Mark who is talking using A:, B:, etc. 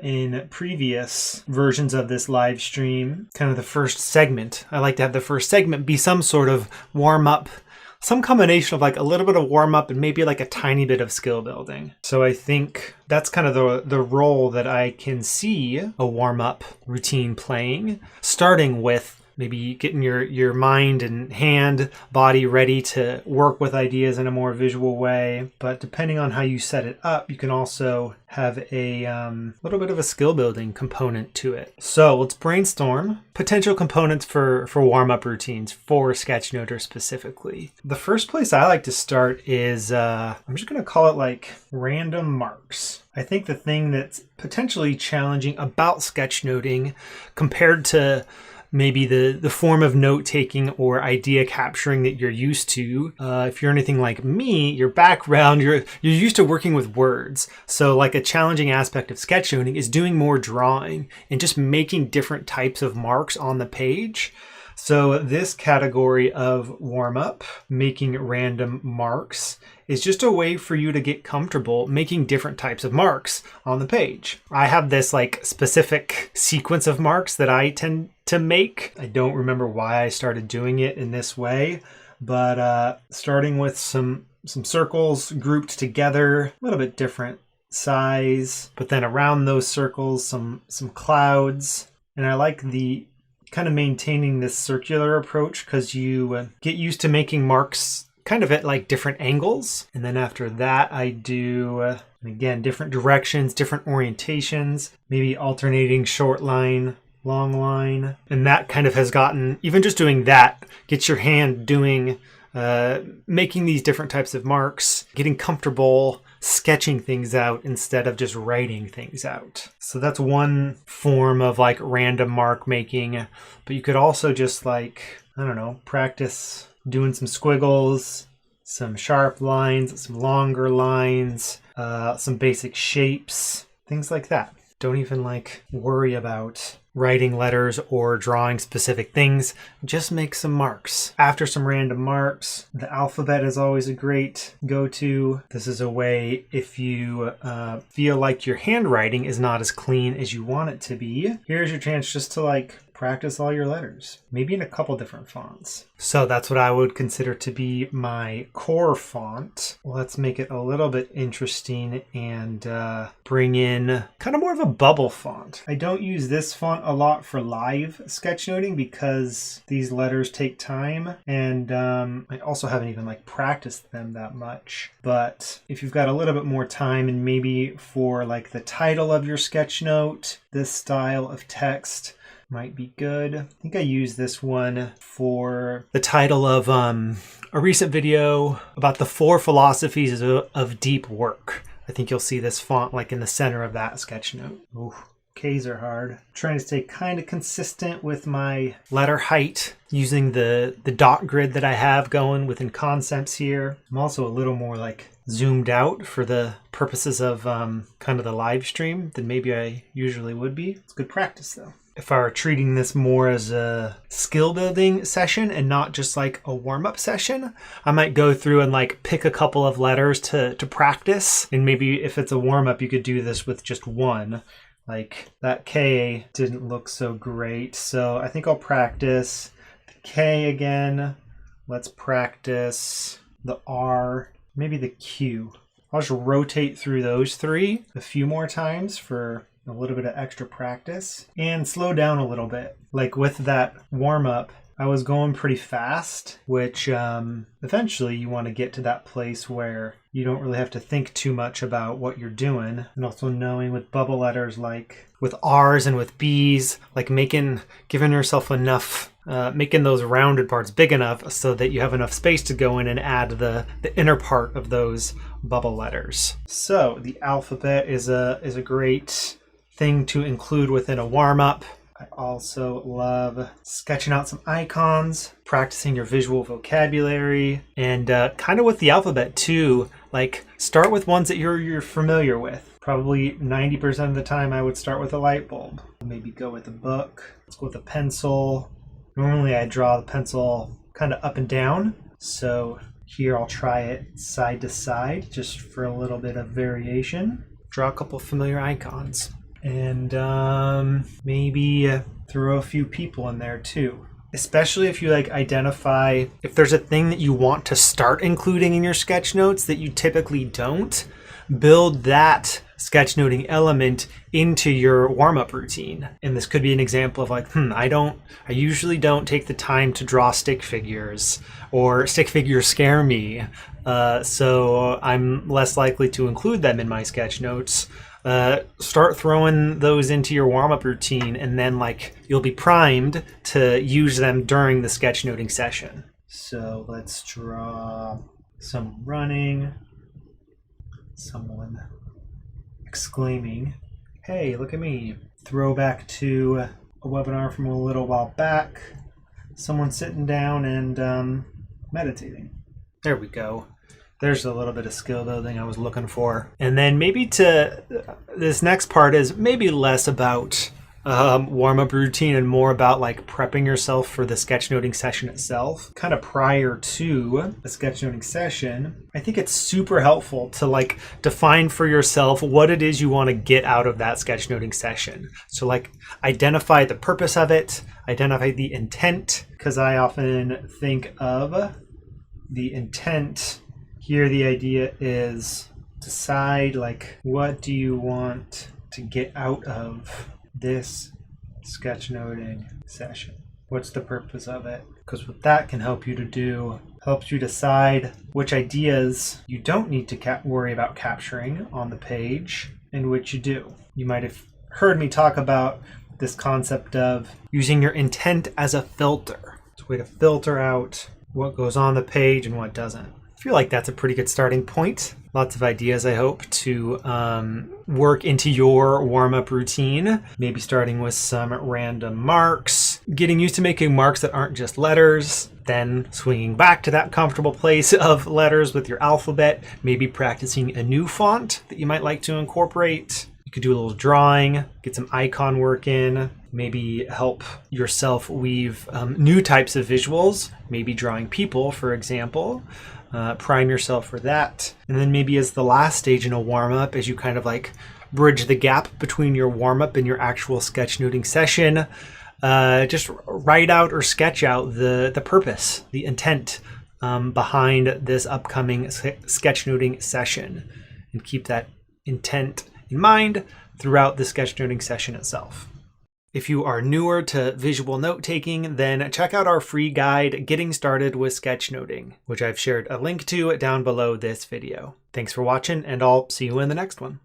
A: in previous versions of this live stream, kind of the first segment. I like to have the first segment be some sort of warm up, some combination of like a little bit of warm up and maybe like a tiny bit of skill building. So I think that's kind of the role that I can see a warm up routine playing, starting with maybe getting your mind and hand, body ready to work with ideas in a more visual way. But depending on how you set it up, you can also have a little bit of a skill building component to it. So let's brainstorm potential components for warm-up routines for Sketchnoter specifically. The first place I like to start is, I'm just gonna call it like random marks. I think the thing that's potentially challenging about sketchnoting compared to maybe the form of note-taking or idea capturing that you're used to. If you're anything like me, your background, you're used to working with words. So like a challenging aspect of sketchnoting is doing more drawing and just making different types of marks on the page. So this category of warm-up, making random marks, is just a way for you to get comfortable making different types of marks on the page. I have this like specific sequence of marks that I tend to make. I don't remember why I started doing it in this way, but starting with some circles grouped together, a little bit different size, but then around those circles, some clouds. And I like the kind of maintaining this circular approach because you get used to making marks kind of at like different angles. And then after that, I do, again, different directions, different orientations, maybe alternating short line, long line. And that kind of has gotten, even just doing that, gets your hand doing, making these different types of marks, getting comfortable sketching things out instead of just writing things out. So that's one form of like random mark making, but you could also just like, I don't know, practice doing some squiggles, some sharp lines, some longer lines, some basic shapes, things like that. Don't even like worry about writing letters or drawing specific things. Just make some marks. After some random marks, the alphabet is always a great go-to. This is a way if you feel like your handwriting is not as clean as you want it to be. Here's your chance just to like practice all your letters, maybe in a couple different fonts. So that's what I would consider to be my core font. Let's make it a little bit interesting and bring in kind of more of a bubble font. I don't use this font a lot for live sketchnoting because these letters take time, and I also haven't even like practiced them that much. But if you've got a little bit more time and maybe for like the title of your sketch note, this style of text might be good. I think I used this one for the title of a recent video about the 4 philosophies of deep work. I think you'll see this font like in the center of that sketch note. Ooh, K's are hard. I'm trying to stay kind of consistent with my letter height using the dot grid that I have going within concepts here. I'm also a little more like zoomed out for the purposes of kind of the live stream than maybe I usually would be. It's good practice though. If I were treating this more as a skill building session and not just like a warm-up session, I might go through and like pick a couple of letters to practice. And maybe if it's a warm-up, you could do this with just one. Like that K didn't look so great. So I think I'll practice the K again. Let's practice the R, maybe the Q. I'll just rotate through those 3 a few more times for a little bit of extra practice and slow down a little bit. Like with that warm-up, I was going pretty fast, which eventually you want to get to that place where you don't really have to think too much about what you're doing. And also knowing with bubble letters, like with R's and with B's, like giving yourself enough, making those rounded parts big enough so that you have enough space to go in and add the inner part of those bubble letters. So the alphabet is a great thing to include within a warm-up. I also love sketching out some icons, practicing your visual vocabulary, and kind of with the alphabet too. Like start with ones that you're familiar with. Probably 90% of the time I would start with a light bulb. Maybe go with a book. Let's go with a pencil. Normally I draw the pencil kind of up and down. So here I'll try it side to side just for a little bit of variation. Draw a couple familiar icons. And maybe throw a few people in there too. Especially if you like identify if there's a thing that you want to start including in your sketch notes that you typically don't, build that sketchnoting element into your warm-up routine. And this could be an example of like, I usually don't take the time to draw stick figures, or stick figures scare me. So I'm less likely to include them in my sketch notes. Start throwing those into your warm-up routine, and then like you'll be primed to use them during the sketchnoting session. So let's draw some running, someone exclaiming, "Hey, look at me." Throwback to a webinar from a little while back. Someone sitting down and meditating. There we go. There's a little bit of skill building I was looking for. And then maybe this next part is maybe less about warm-up routine and more about like prepping yourself for the sketchnoting session itself. Kind of prior to the sketchnoting session, I think it's super helpful to like define for yourself what it is you want to get out of that sketchnoting session. So like identify the purpose of it, identify the intent, because I often think of the intent. Here the idea is decide like what do you want to get out of this sketchnoting session? What's the purpose of it? Because what that can help you to do helps you decide which ideas you don't need to worry about capturing on the page and which you do. You might have heard me talk about this concept of using your intent as a filter. It's a way to filter out what goes on the page and what doesn't. I feel like that's a pretty good starting point. Lots of ideas, I hope, to work into your warm-up routine. Maybe starting with some random marks, getting used to making marks that aren't just letters, then swinging back to that comfortable place of letters with your alphabet, maybe practicing a new font that you might like to incorporate. You could do a little drawing, get some icon work in, maybe help yourself weave new types of visuals, maybe drawing people, for example. Prime yourself for that. And then maybe as the last stage in a warm-up, as you kind of like bridge the gap between your warm-up and your actual sketchnoting session, just write out or sketch out the purpose, the intent behind this upcoming sketchnoting session, and keep that intent in mind throughout the sketchnoting session itself. If you are newer to visual note-taking, then check out our free guide, Getting Started with Sketchnoting, which I've shared a link to down below this video. Thanks for watching, and I'll see you in the next one.